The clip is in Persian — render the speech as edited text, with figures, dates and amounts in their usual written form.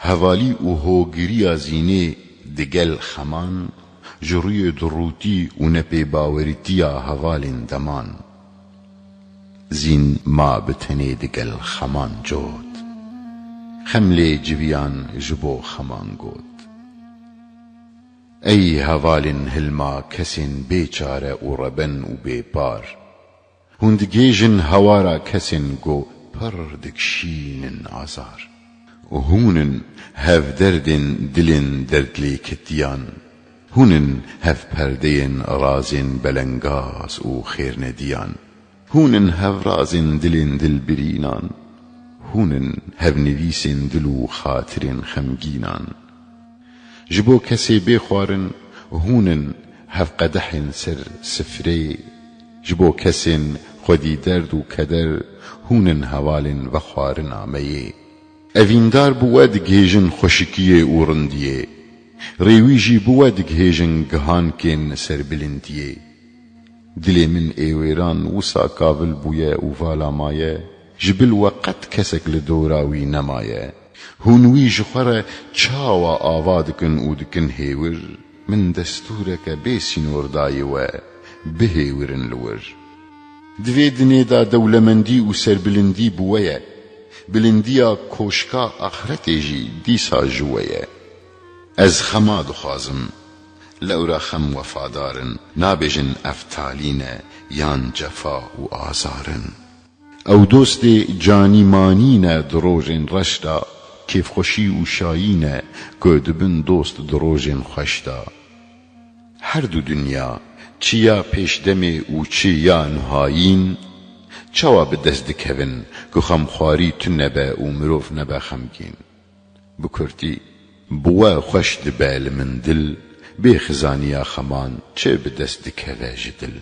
هوالی و هوگیری زینه دگل خمان، جروی دروتی و نپی باوریتیا هوالین دمان. زین ما بتنی دگل خمان جود، خملی جویان جبو خمان گود. ای هوالین هلما کسین بیچاره و ربن و بیپار، هندگیجن هوارا کسین گو پر دکشینن آزار. هونن هف دردن دلن دردلی کتیان، هونن هف پردین رازن بلنگاز و خیر ندیان. هونن هف رازن دلن دل برینان، هونن هف نویسن دلو خاطرن خمگینان. جبو کسی بخوارن هونن هف قدحن سر سفری، جبو کسین خودی درد و کدر هونن هوالن و خوارن آمیه. اویندار بود گهیجن خوشکیه و رندیه، ریویجی بود گهیجن گهان کن سر بلندیه. دل من ایویران وسا کابل بویه و والا مایه، جبل وقت کسک لدوراوی نمایه. هونوی جخوره چاوا آوادکن و دکن هیور، من دستورک بیسینور دایه و بهیورن لور. دوی دنیدا دولمندی و سر بلندی بویه، بلندیا کوشکا آخرتی جی دیسا جویه. از خما دخوازم لورا خم وفادارن، نابجن افتالین یان جفا و آزارن. او دوست جانی مانین دروژن رشتا، کیف خوشی و شایین که دبن دوست دروژن خشتا. هر دو دنیا چیا پیش دمی و چیا نهایین، چوا بدست دکهون که خمخواری تو نبه و مروف نبه خمگین. بکرتی بوا خوش دبال من دل، بی خزانیا خمان چه بدست دکهوه جدل.